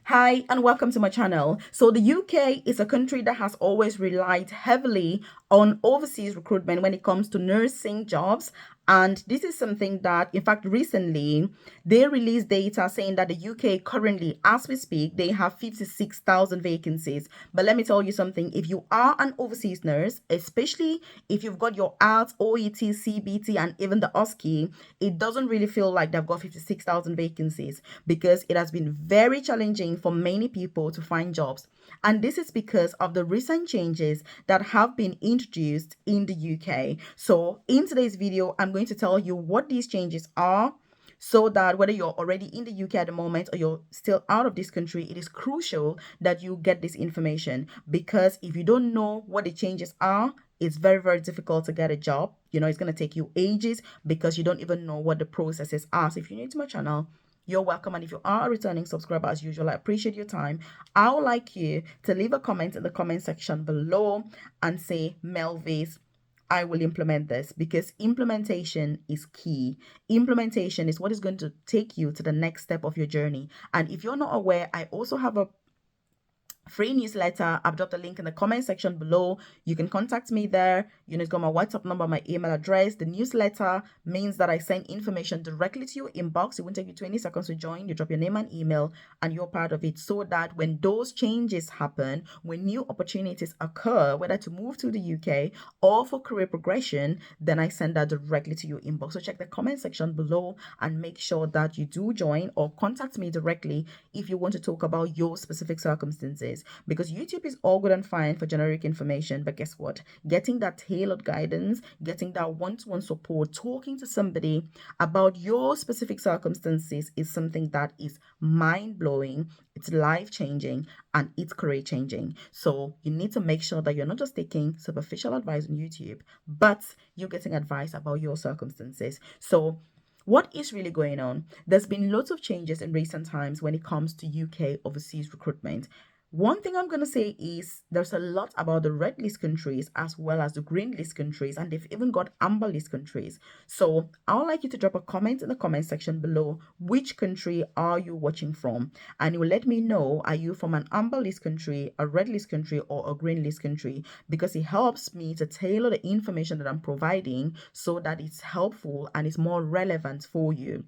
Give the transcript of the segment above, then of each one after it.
Hi and welcome to my channel. So the UK is a country that has always relied heavily on overseas recruitment when it comes to nursing jobs. And this is something that, in fact, recently they released data saying that the UK currently, as we speak, they have 56,000 vacancies. But let me tell you something, if you are an overseas nurse, especially if you've got your ALT, OET, CBT, and even the OSCE, it doesn't really feel like they've got 56,000 vacancies because it has been very challenging for many people to find jobs. And this is because of the recent changes that have been introduced in the UK. So in today's video, I'm going to tell you what these changes are so that whether you're already in the UK at the moment or you're still out of this country, it is crucial that you get this information, because if you don't know what the changes are, it's very, very difficult to get a job. It's going to take you ages because you don't even know what the processes are. So if you're new to my channel, you're welcome. And if you are a returning subscriber, as usual, I appreciate your time. I would like you to leave a comment in the comment section below and say, Melvis, I will implement this, because implementation is key. Implementation is what is going to take you to the next step of your journey. And if you're not aware, I also have a free newsletter. I've dropped a link in the comment section below. You can contact me there. It's got my WhatsApp number, my email address. The newsletter means that I send information directly to your inbox. It won't take you 20 seconds to join. You drop your name and email and you're part of it, so that when those changes happen, when new opportunities occur, whether to move to the UK or for career progression, then I send that directly to your inbox. So check the comment section below and make sure that you do join, or contact me directly if you want to talk about your specific circumstances. Because YouTube is all good and fine for generic information, but guess what? Getting that tailored guidance, getting that one-to-one support, talking to somebody about your specific circumstances is something that is mind-blowing, it's life-changing, and it's career-changing. So you need to make sure that you're not just taking superficial advice on YouTube, but you're getting advice about your circumstances. So what is really going on? There's been lots of changes in recent times when it comes to UK overseas recruitment. One thing I'm going to say is there's a lot about the red list countries as well as the green list countries, and they've even got amber list countries. So I would like you to drop a comment in the comment section below. Which country are you watching from? And it will let me know, are you from an amber list country, a red list country, or a green list country? Because it helps me to tailor the information that I'm providing so that it's helpful and it's more relevant for you.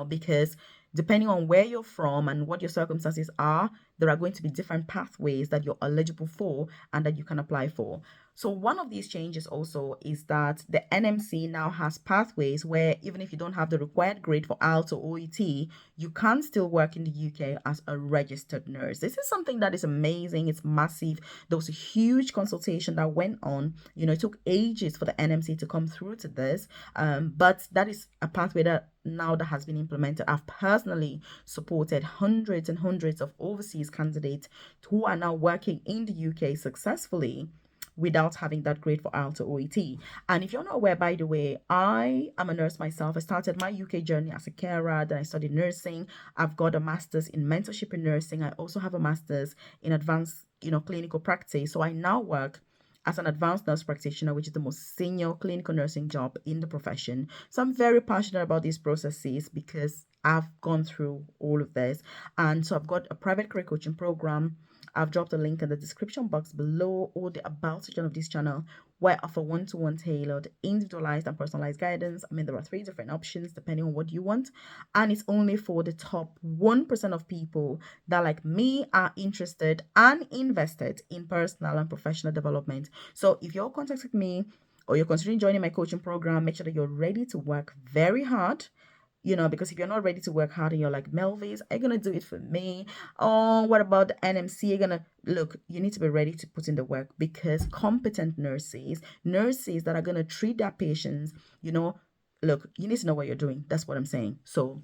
Because depending on where you're from and what your circumstances are, there are going to be different pathways that you're eligible for and that you can apply for. So one of these changes also is that the NMC now has pathways where even if you don't have the required grade for IELTS or OET, you can still work in the UK as a registered nurse. This is something that is amazing. It's massive. There was a huge consultation that went on. It took ages for the NMC to come through to this, but that is a pathway that now that has been implemented. I've personally supported hundreds and hundreds of overseas candidates who are now working in the UK successfully without having that grade for IELTS or OET. And if you're not aware, by the way, I am a nurse myself. I started my UK journey as a carer, then I studied nursing. I've got a master's in mentorship in nursing. I also have a master's in advanced, clinical practice. So I now work as an advanced nurse practitioner, which is the most senior clinical nursing job in the profession. So I'm very passionate about these processes because I've gone through all of this. And so I've got a private career coaching program. I've dropped a link in the description box below or the about section of this channel, where I offer one-to-one tailored, individualized and personalized guidance. There are 3 different options depending on what you want. And it's only for the top 1% of people that, like me, are interested and invested in personal and professional development. So if you're contacting me or you're considering joining my coaching program, make sure that you're ready to work very hard. Because if you're not ready to work hard and you're like, Melvis, are you going to do it for me? Oh, what about the NMC? You're going to look, you need to be ready to put in the work, because competent nurses that are going to treat their patients, look, you need to know what you're doing. That's what I'm saying. So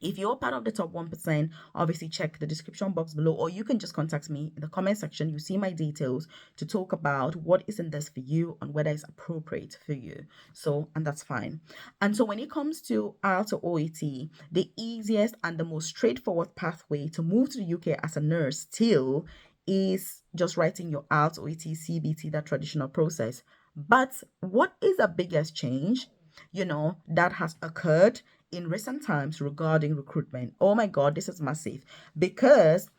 if you're part of the top 1%, obviously check the description box below, or you can just contact me in the comment section. You see my details to talk about what is in this for you and whether it's appropriate for you. So, and that's fine. And so when it comes to IELTS or OET, the easiest and the most straightforward pathway to move to the UK as a nurse still is just writing your IELTS, OET, CBT, that traditional process. But what is the biggest change, that has occurred in recent times regarding recruitment. Oh my God, this is massive because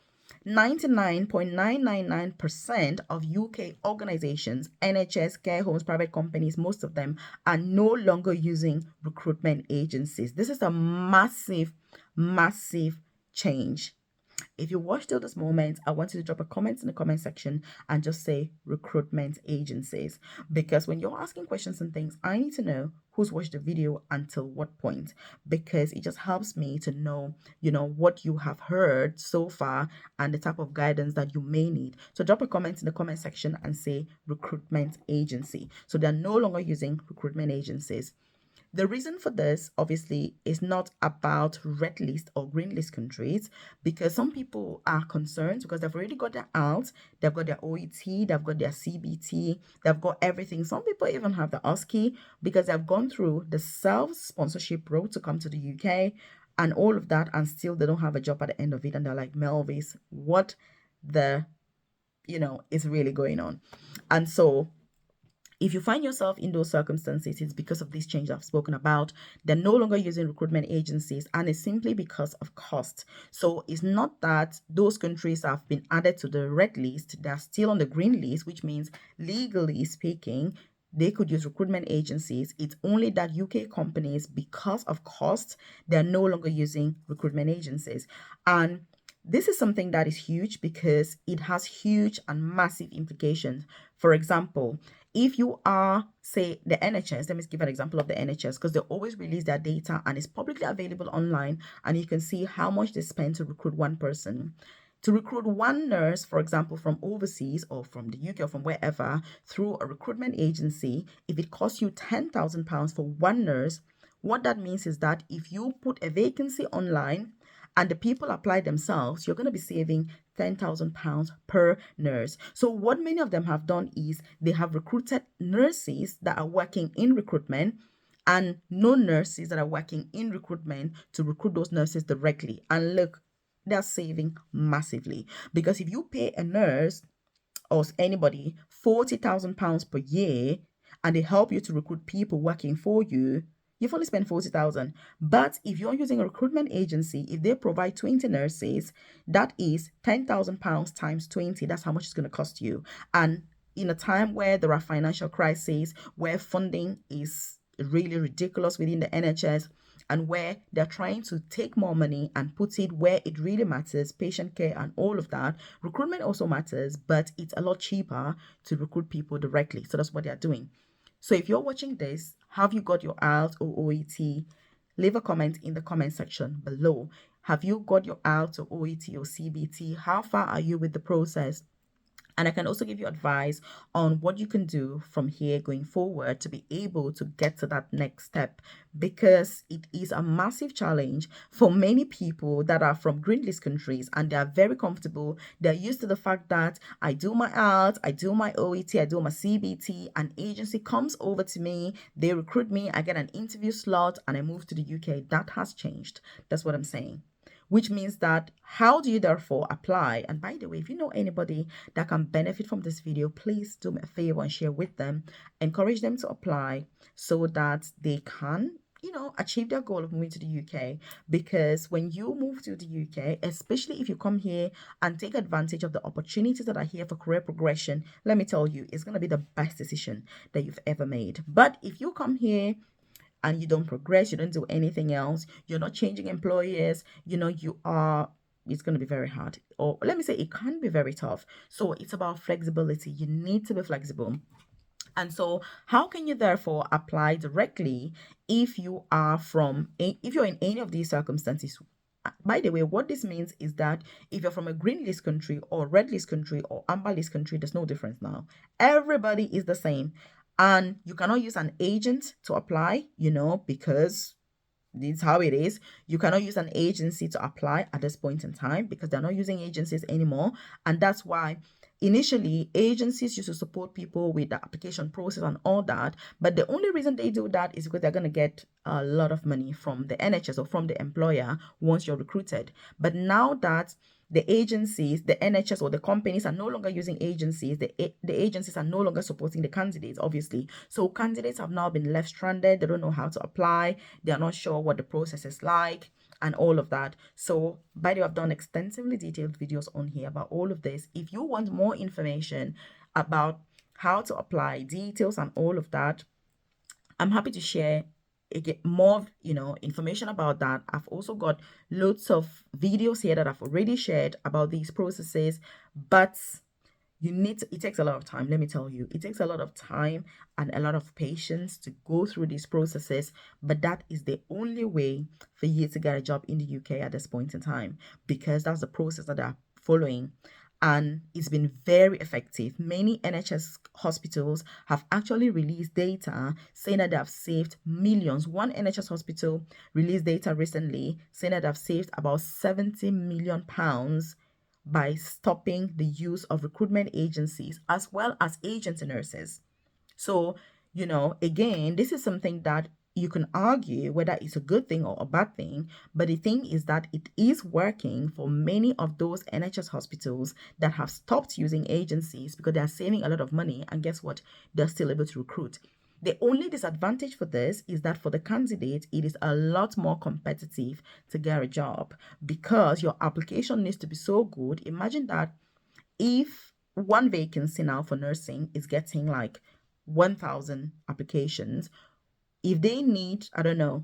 99.999% of UK organizations, NHS, care homes, private companies, most of them are no longer using recruitment agencies. This is a massive, massive change. If you watched till this moment, I want you to drop a comment in the comment section and just say recruitment agencies. Because when you're asking questions and things, I need to know who's watched the video until what point. Because it just helps me to know, what you have heard so far and the type of guidance that you may need. So drop a comment in the comment section and say recruitment agency. So they're no longer using recruitment agencies. The reason for this, obviously, is not about red list or green list countries because some people are concerned because they've already got their ALT, they've got their OET, they've got their CBT, they've got everything. Some people even have the OSCE because they've gone through the self-sponsorship road to come to the UK and all of that, and still they don't have a job at the end of it. And they're like, Melvis, what the, is really going on? And so if you find yourself in those circumstances, it's because of this change I've spoken about. They're no longer using recruitment agencies, and it's simply because of cost. So it's not that those countries have been added to the red list, they're still on the green list, which means legally speaking, they could use recruitment agencies. It's only that UK companies, because of cost, they're no longer using recruitment agencies. And this is something that is huge because it has huge and massive implications. For example, if you are, say, the NHS, let me give an example of the NHS because they always release their data and it's publicly available online and you can see how much they spend to recruit one person. To recruit one nurse, for example, from overseas or from the UK or from wherever through a recruitment agency, if it costs you £10,000 for one nurse, what that means is that if you put a vacancy online and the people apply themselves, you're going to be saving £10,000 per nurse. So what many of them have done is they have recruited nurses that are working in recruitment and no nurses that are working in recruitment to recruit those nurses directly. And look, they're saving massively because if you pay a nurse or anybody £40,000 per year and they help you to recruit people working for you, you've only spent 40,000. But if you're using a recruitment agency, if they provide 20 nurses, that is £10,000 times 20. That's how much it's going to cost you. And in a time where there are financial crises, where funding is really ridiculous within the NHS, and where they're trying to take more money and put it where it really matters, patient care and all of that, recruitment also matters, but it's a lot cheaper to recruit people directly. So that's what they're doing. So if you're watching this, have you got your IELTS or OET? Leave a comment in the comment section below. Have you got your IELTS or OET or CBT? How far are you with the process? And I can also give you advice on what you can do from here going forward to be able to get to that next step, because it is a massive challenge for many people that are from green list countries and they are very comfortable. They're used to the fact that I do my IELTS, I do my OET, I do my CBT, an agency comes over to me, they recruit me, I get an interview slot and I move to the UK. That has changed. That's what I'm saying. Which means that how do you therefore apply? And by the way, if you know anybody that can benefit from this video, please do me a favor and share with them. Encourage them to apply so that they can, achieve their goal of moving to the UK. Because when you move to the UK, especially if you come here and take advantage of the opportunities that are here for career progression, let me tell you, it's going to be the best decision that you've ever made. But if you come here and you don't progress, you don't do anything else, you're not changing employers, it's going to be very hard. Or let me say, it can be very tough. So it's about flexibility. You need to be flexible. And so how can you therefore apply directly if you're in any of these circumstances? By the way, what this means is that if you're from a green list country or red list country or amber list country, there's no difference now. Everybody is the same. And you cannot use an agent to apply, because this is how it is. You cannot use an agency to apply at this point in time because they're not using agencies anymore. And that's why initially agencies used to support people with the application process and all that. But the only reason they do that is because they're going to get a lot of money from the NHS or from the employer once you're recruited. But now that the agencies, the NHS or the companies are no longer using agencies. The agencies are no longer supporting the candidates, obviously. So candidates have now been left stranded. They don't know how to apply. They are not sure what the process is like and all of that. So by the way, I've done extensively detailed videos on here about all of this. If you want more information about how to apply, details and all of that, I'm happy to share more, information about that. I've also got loads of videos here that I've already shared about these processes, but it takes a lot of time. Let me tell you, it takes a lot of time and a lot of patience to go through these processes, but that is the only way for you to get a job in the UK at this point in time, because that's the process that they're following, and it's been very effective. Many NHS hospitals have actually released data saying that they have saved millions. One NHS hospital released data recently saying that they've saved about £70 million by stopping the use of recruitment agencies as well as agency nurses. So, again, this is something that you can argue whether it's a good thing or a bad thing, but the thing is that it is working for many of those NHS hospitals that have stopped using agencies because they are saving a lot of money, and guess what? They're still able to recruit. The only disadvantage for this is that for the candidate, it is a lot more competitive to get a job because your application needs to be so good. Imagine that if one vacancy now for nursing is getting like 1,000 applications, if they need, I don't know,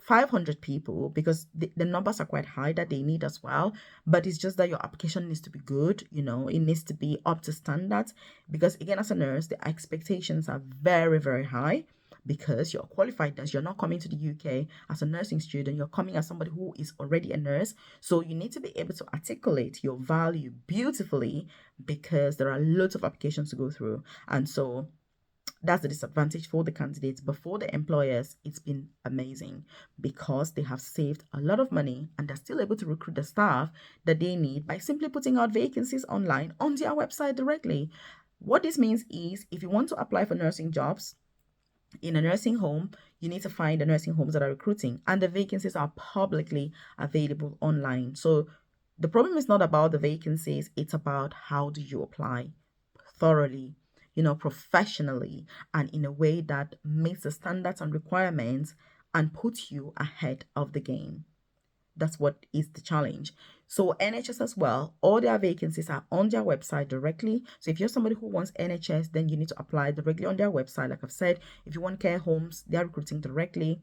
500 people, because the numbers are quite high that they need as well, but it's just that your application needs to be good, it needs to be up to standards, because again, as a nurse, the expectations are very, very high, because you're a qualified nurse. You're not coming to the UK as a nursing student, you're coming as somebody who is already a nurse. So you need to be able to articulate your value beautifully, because there are lots of applications to go through. And so that's the disadvantage for the candidates, but for the employers, it's been amazing because they have saved a lot of money and they're still able to recruit the staff that they need by simply putting out vacancies online on their website directly. What this means is, if you want to apply for nursing jobs in a nursing home, you need to find the nursing homes that are recruiting, and the vacancies are publicly available online. So the problem is not about the vacancies, it's about how do you apply thoroughly, professionally, and in a way that meets the standards and requirements and puts you ahead of the game. That's what is the challenge. So NHS as well, all their vacancies are on their website directly. So if you're somebody who wants NHS, then you need to apply directly on their website. Like I've said, if you want care homes, they're recruiting directly,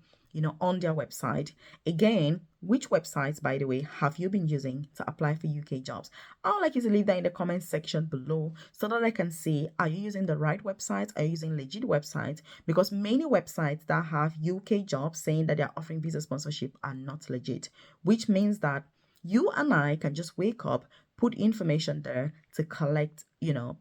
on their website. Again, which websites, by the way, have you been using to apply for UK jobs? I would like you to leave that in the comment section below so that I can see, are you using the right websites? Are you using legit websites? Because many websites that have UK jobs saying that they're offering visa sponsorship are not legit, which means that you and I can just wake up, put information there to collect,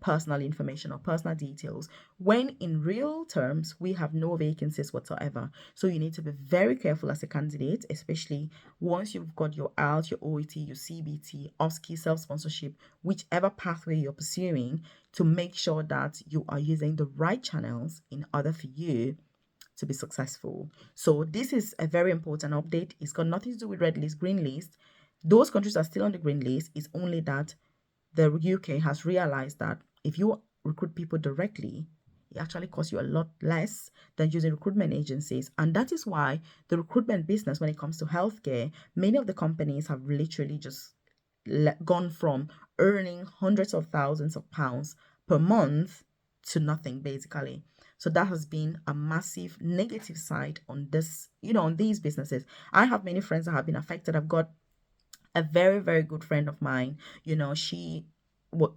personal information or personal details, when in real terms, we have no vacancies whatsoever. So you need to be very careful as a candidate, especially once you've got your IELTS, your OET, your CBT, OSCE, self-sponsorship, whichever pathway you're pursuing, to make sure that you are using the right channels in order for you to be successful. So this is a very important update. It's got nothing to do with red list, green list. Those countries are still on the green list. It's only that the UK has realized that if you recruit people directly, it actually costs you a lot less than using recruitment agencies. And that is why the recruitment business, when it comes to healthcare, many of the companies have literally just gone from earning hundreds of thousands of pounds per month to nothing, basically. So that has been a massive negative side on this, on these businesses. I have many friends that have been affected. I've got a very, very good friend of mine, she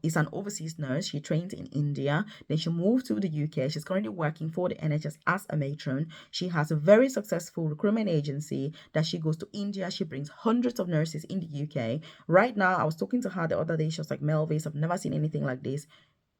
is an overseas nurse. She trained in India. Then she moved to the UK. She's currently working for the NHS as a matron. She has a very successful recruitment agency that she goes to India. She brings hundreds of nurses in the UK. Right now, I was talking to her the other day. She was like, Melvis, I've never seen anything like this.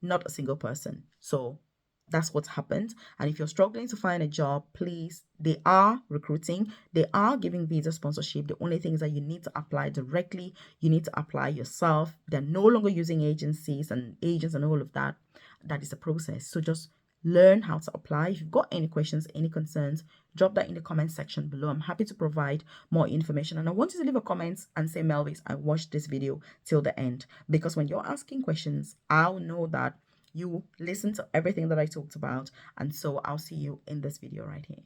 Not a single person. So that's what's happened. And if you're struggling to find a job, please, they are recruiting, they are giving visa sponsorship. The only thing is that you need to apply directly, you need to apply yourself. They're no longer using agencies and agents and all of that. That is a process. So just learn how to apply. If you've got any questions, any concerns, drop that in the comment section below. I'm happy to provide more information. And I want you to leave a comment and say, Melvis, I watched this video till the end. Because when you're asking questions, I'll know that you listen to everything that I talked about. And so I'll see you in this video right here.